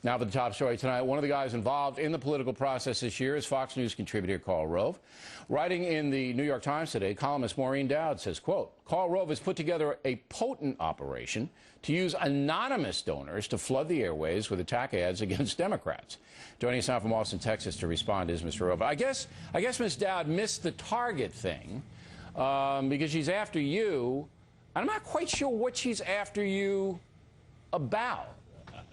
Now for the top story tonight, one of the guys involved in the political process this year is Fox News contributor Karl Rove. Writing in the New York Times today, columnist Maureen Dowd says, quote, Karl Rove has put together a potent operation to use anonymous donors to flood the airways with attack ads against Democrats. Joining us now from Austin, Texas to respond is Mr. Rove. I guess Ms. Dowd missed the Target thing because she's after you. I'm not quite sure what she's after you about.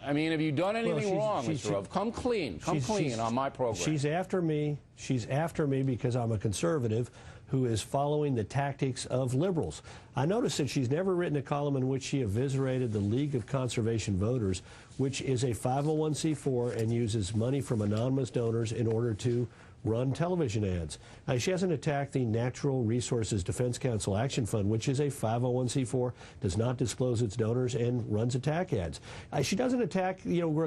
I mean, have you done anything wrong, Mr. Rove? Come clean. Come clean on my program. She's after me. She's after me because I'm a conservative who is following the tactics of liberals. I noticed that she's never written a column in which she eviscerated the League of Conservation Voters, which is a 501c4 and uses money from anonymous donors in order to run television ads. She hasn't attacked the Natural Resources Defense Council Action Fund, which is a 501c4, does not disclose its donors, and runs attack ads. She doesn't attack,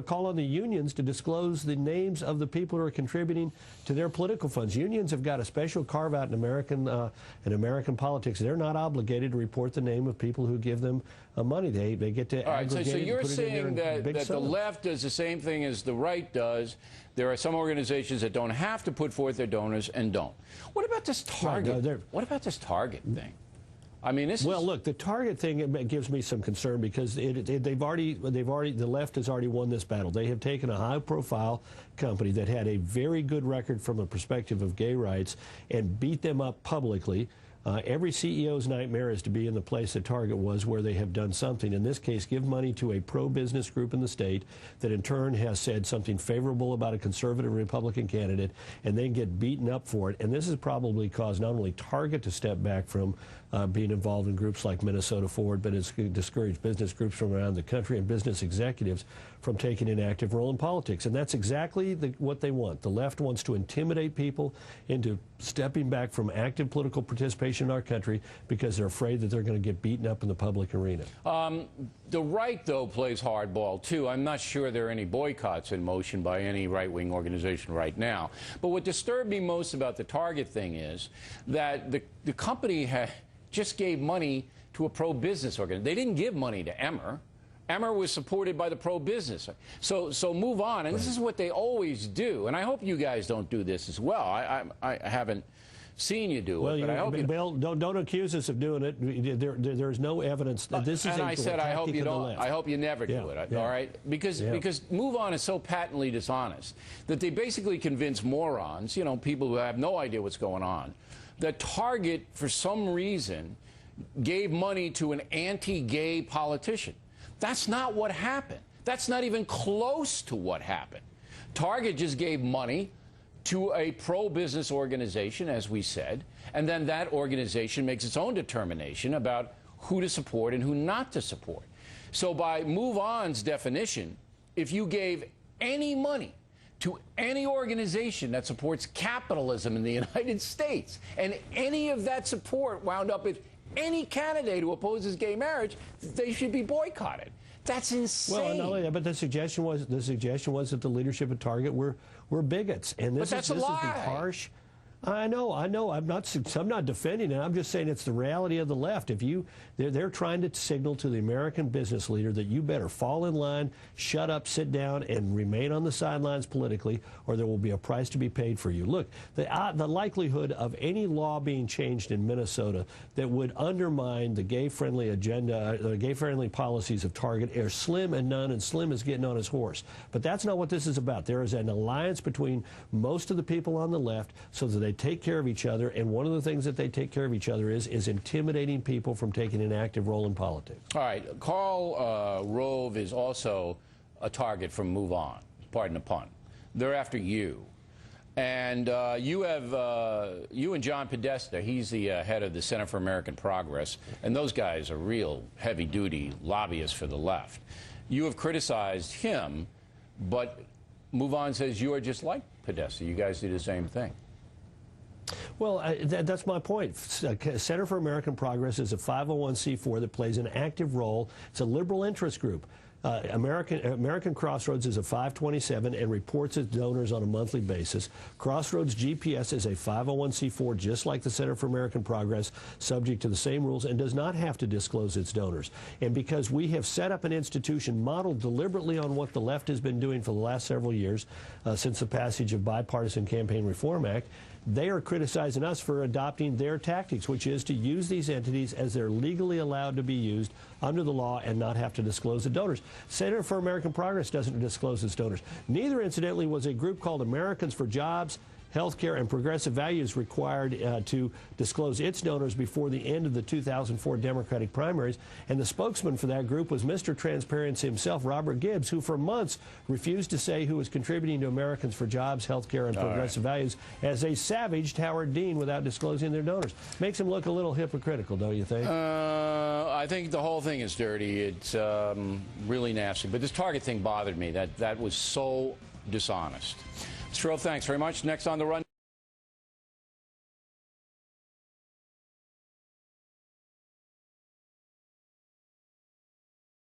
call on the unions to disclose the names of the people who are contributing to their political funds. Unions have got a special carve-out in American politics. They're not obligated to report the name of people who give them money. They get to aggregate it. So you're and put saying it in that the sums. left does the same thing as the right does. There are some organizations that don't have to put forth their donors and don't. What about this Target? Right, what about this Target thing? I mean, look, the Target thing, it gives me some concern because the left has already won this battle. They have taken a high-profile company that had a very good record from the perspective of gay rights and beat them up publicly. Every CEO's nightmare is to be in the place that Target was, where they have done something. In this case, give money to a pro-business group in the state that in turn has said something favorable about a conservative Republican candidate and then get beaten up for it. And this has probably caused not only Target to step back from being involved in groups like Minnesota Forward, but it's discouraged business groups from around the country and business executives from taking an active role in politics. And that's exactly what they want. The left wants to intimidate people into stepping back from active political participation in our country because they're afraid that they're going to get beaten up in the public arena. The right, though, plays hardball, too. I'm not sure there are any boycotts in motion by any right-wing organization right now. But what disturbed me most about the Target thing is that the company just gave money to a pro-business organization. They didn't give money to Emmer. Emmer was supported by the pro-business. So move on. And this is what they always do. And I hope you guys don't do this as well. I haven't seen you do it, but I hope you Bill, don't accuse us of doing it. There's no evidence that this is. And I said I hope you don't. I hope you never do it. All right, because Move On is so patently dishonest that they basically convince morons, people who have no idea what's going on, that Target for some reason gave money to an anti-gay politician. That's not what happened. That's not even close to what happened. Target just gave money to a pro-business organization, as we said, and then that organization makes its own determination about who to support and who not to support. So by Move On's definition, if you gave any money to any organization that supports capitalism in the United States, and any of that support wound up with any candidate who opposes gay marriage, they should be boycotted. That's insane. Well, not only that, but the suggestion was that the leadership at Target were bigots, and this is the harsh. I know. I'm not defending it. I'm just saying it's the reality of the left. They're trying to signal to the American business leader that you better fall in line, shut up, sit down, and remain on the sidelines politically, or there will be a price to be paid for you. Look, the likelihood of any law being changed in Minnesota that would undermine the gay-friendly agenda, the gay-friendly policies of Target are slim and none, and Slim is getting on his horse. But that's not what this is about. There is an alliance between most of the people on the left so that they take care of each other, and one of the things that they take care of each other is intimidating people from taking an active role in politics. All right, Karl Rove is also a target from Move On, pardon the pun. They're after you. And you and John Podesta, he's the head of the Center for American Progress, and those guys are real heavy-duty lobbyists for the left. You have criticized him, but Move On says you are just like Podesta. You guys do the same thing. Well, that's my point. Center for American Progress is a 501c4 that plays an active role. It's a liberal interest group. American Crossroads is a 527 and reports its donors on a monthly basis. Crossroads GPS is a 501c4, just like the Center for American Progress, subject to the same rules, and does not have to disclose its donors. And because we have set up an institution modeled deliberately on what the left has been doing for the last several years, since the passage of Bipartisan Campaign Reform Act, they are criticizing us for adopting their tactics, which is to use these entities as they're legally allowed to be used under the law and not have to disclose the donors. Center for American Progress doesn't disclose its donors. Neither, incidentally, was a group called Americans for Jobs, Healthcare, and Progressive Values required to disclose its donors before the end of the 2004 Democratic primaries. And the spokesman for that group was Mr. Transparency himself, Robert Gibbs, who for months refused to say who was contributing to Americans for Jobs, Healthcare, and Progressive Values as a savaged Howard Dean without disclosing their donors. Makes him look a little hypocritical, don't you think? I think the whole thing is dirty. It's really nasty. But this Target thing bothered me. That was so dishonest. Mr. Rove, thanks very much. Next on the run.